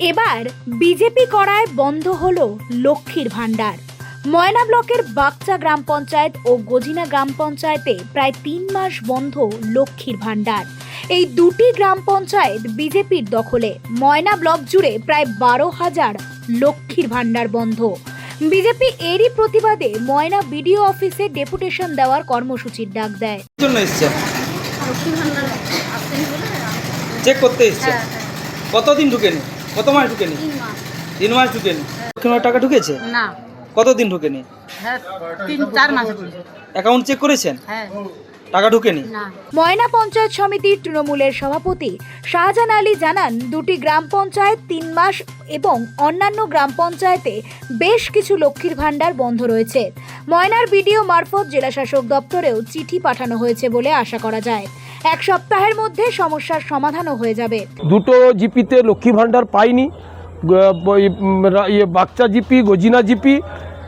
এবার বিজেপি করায় বন্ধ হলো লক্ষ্মীর ভান্ডার। ময়না ব্লকের বাগচা গ্রাম পঞ্চায়েত ও গজিনা গ্রাম পঞ্চায়েতে প্রায় ৩ মাস বন্ধ লক্ষ্মীর ভান্ডার। এই দুটি গ্রাম পঞ্চায়েত বিজেপির দখলে। ময়না ব্লক জুড়ে প্রায় ১২,০০০ লক্ষ্মীর ভান্ডার বন্ধ। বিজেপি এরই প্রতিবাদে ময়না বিডিও অফিসে ডেপুটেশন দেওয়ার কর্মসূচির ডাক দেয়। চেক করতে এসছে। কতদিন ঢুকেনি? কত মাস ঢুকেনি? 3 মাস ঢুকেনি। কোনো টাকা ঢুকেছে না। কতদিন ঢুকেনি? হ্যাঁ 3-4 মাস হয়েছে। অ্যাকাউন্ট চেক করেছেন? হ্যাঁ টাকা ঢুকেনি। না। ময়না পঞ্চায়েত সমিতির তৃণমূলের সভাপতি শাহজাহান আলী জানান, দুটি গ্রাম পঞ্চায়েত 3 মাস এবং অন্যান্য গ্রাম পঞ্চায়েতে বেশ কিছু লক্ষ্মীর ভান্ডার বন্ধ রয়েছে। ময়নার বিডিও মারফত জেলাশাসক দপ্তরেও চিঠি পাঠানো হয়েছে বলে আশা করা যায়। 1 সপ্তাহের মধ্যে সমস্যার সমাধানও হয়ে যাবে। দুটো জিপিতে লক্ষ্মী ভান্ডার পাইনি। বাগচা জিপি, গজিনা জিপি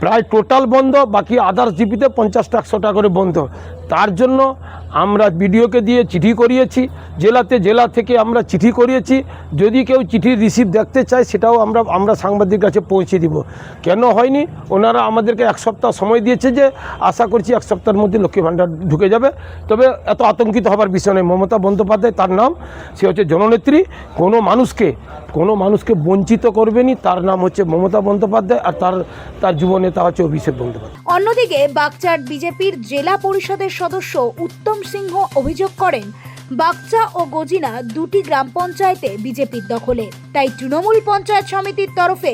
প্রায় টোটাল বন্ধ, বাকি আদার্স জিপিতে 50-100 টাকা করে বন্ধ। তার জন্য আমরা বিডিওকে দিয়ে চিঠি করিয়েছি, জেলা থেকে আমরা চিঠি করিয়েছি। যদি কেউ চিঠির রিসিভ দেখতে চায় সেটাও আমরা সাংবাদিক কাছে পৌঁছে দিব। কেন হয়নি, ওনারা আমাদেরকে 1 সপ্তাহ সময় দিয়েছে, যে আশা করছি 1 সপ্তাহের মধ্যে লক্ষ্মী ভান্ডার ঢুকে যাবে। তবে এত আতঙ্কিত হবার বিষয় নেই। মমতা বন্দ্যোপাধ্যায় তার নাম, সে হচ্ছে জননেত্রী। কোনো মানুষকে বঞ্চিত করবেনি। তার নাম হচ্ছে মমতা বন্দ্যোপাধ্যায়, আর তার যুব নেতা হচ্ছে অভিষেক বন্দ্যোপাধ্যায়। অন্যদিকে বাগচার বিজেপির জেলা পরিষদের সদস্য উত্তম সিংহ অভিযোগ করেন, বাগচা ও গজিনা দুটি গ্রাম পঞ্চায়েতে বিজেপির দখলে। তাই তৃণমূল পঞ্চায়েত সমিতির তরফে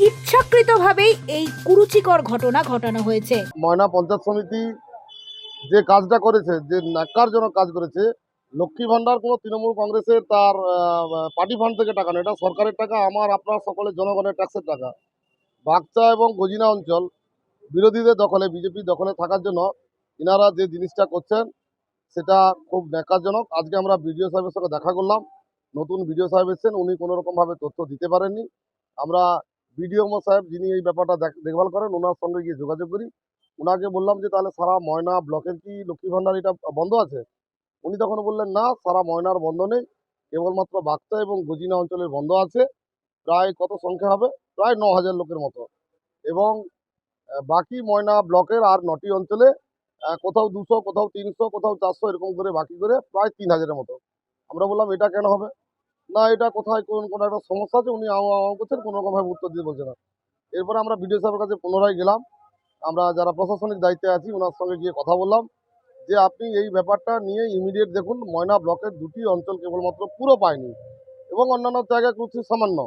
ইচ্ছাকৃতভাবেই এই কুরুচিকর ঘটনা ঘটানো হয়েছে। ময়না পঞ্চায়েত সমিতি যে কাজটা করেছে, যে ন্যাক্কারজনক কাজ করেছে, লক্ষ্মী ভান্ডার কোনো তৃণমূল কংগ্রেসের তার পার্টি ফান্ড থেকে টাকা নেই, এটা সরকারের টাকা, আপনার সকলের জনগণের ট্যাক্সের টাকা। বাগচা এবং গজিনা অঞ্চল বিরোধীদের দখলে, বিজেপির দখলে থাকার জন্য ইনারা যে জিনিসটা করছেন সেটা খুব ন্যাক্কারজনক। আজকে আমরা বিডিও সাহেবের সঙ্গে দেখা করলাম। নতুন বিডিও সাহেব এসেছেন, উনি কোনোরকমভাবে তথ্য দিতে পারেননি। আমরা বিডিও সাহেব যিনি এই ব্যাপারটা দেখভাল করেন, ওনার সঙ্গে গিয়ে যোগাযোগ করি। ওনাকে বললাম যে তাহলে সারা ময়না ব্লকের কি লক্ষ্মী ভান্ডার এটা বন্ধ আছে? উনি তখন বললেন না, সারা ময়নার বন্ধ নেই, কেবলমাত্র বাগচা এবং গজিনা অঞ্চলের বন্ধ আছে। প্রায় কত সংখ্যা হবে? প্রায় 9,000 লোকের মতো। এবং বাকি ময়না ব্লকের আর 9টি অঞ্চলে কোথাও 200, কোথাও 300, কোথাও 400 এরকম করে বাকি করে প্রায় 3,000-এর মতো। আমরা বললাম এটা কেন হবে না, এটা কোথায় কোনো একটা সমস্যা আছে। উনি করছেন, কোনোরকমভাবে উত্তর দিয়ে বলছে না। এরপরে আমরা বিডিও সাহেবের কাছে পুনরায় গেলাম। আমরা যারা প্রশাসনিক দায়িত্বে আছি ওনার সঙ্গে গিয়ে কথা বললাম যে আপনি এই ব্যাপারটা নিয়ে ইমিডিয়েট দেখুন। ময়না ব্লকের 2টি অঞ্চল কেবলমাত্র পুরো পায়নি এবং অন্যান্য জায়গায় কিছু সামান্য।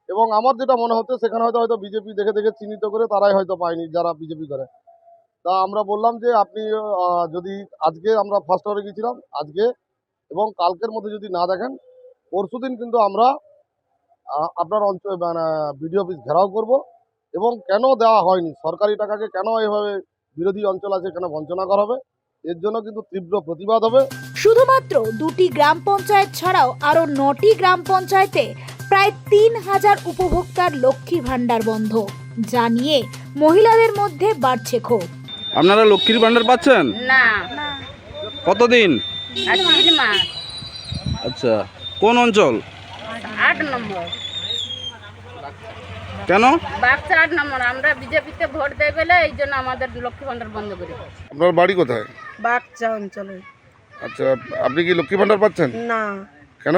এবং আমার যেটা মনে হচ্ছে সেখানে হয়তো বিজেপি দেখে চিহ্নিত করে তারাই হয়তো পায়নি, যারা বিজেপি করে। তা আমরা বললাম যে আপনি যদি আজকে আমরা ফার্স্ট আওয়ারে গিয়েছিলাম, আজকে এবং কালকের মধ্যে যদি না দেখেন, পরশুদিন কিন্তু আমরা আপনার অঞ্চল বিডিও অফিস ঘেরাও করব। এবং কেন দেওয়া হয়নি, সরকারি টাকাকে কেন এভাবে বিরোধী অঞ্চল আছে কেন বঞ্চনা করা হবে, এর জন্য কিন্তু তীব্র প্রতিবাদ হবে। শুধুমাত্র দুটি গ্রাম পঞ্চায়েত ছাড়াও আরো 9টি গ্রাম পঞ্চায়েতে প্রায় 3,000 উপভোক্তার লক্ষ্মী ভান্ডার বন্ধ, যা নিয়ে মহিলাদের মধ্যে বাড়ছে ক্ষোভ। আপনারা লক্ষ্মীর ভান্ডার পাচ্ছেন না। কতদিন? 3 মাস। আচ্ছা, কোন অঞ্চল? 8 নম্বর। কেন? বাগচা 8 নম্বর। আমরা বিজেপিতে ভোট দেই বলে এই জন্য আমাদের লক্ষ্মী ভান্ডার বন্ধ করে দিয়েছে। আপনার বাড়ি কোথায়? বাগচা অঞ্চলে। আচ্ছা, আপনি কি লক্ষ্মী ভান্ডার পাচ্ছেন না, কেন?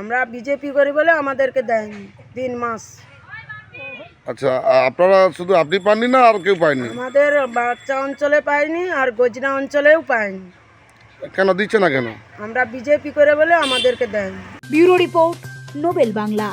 আমরা বিজেপি করি বলে আমাদেরকে দেয়নি 3 মাস। আচ্ছা, আপনারা শুধু আপনি পাননি না আর কেউ পায়নি? আমাদের বাগচা অঞ্চলে পাইনি আর গজনা অঞ্চলেও পাইনি। কেন দিচ্ছে না কেন? আমরা বিজেপি করে বলে আমাদেরকে দেয়নি। Bureau report, Nobel Bangla.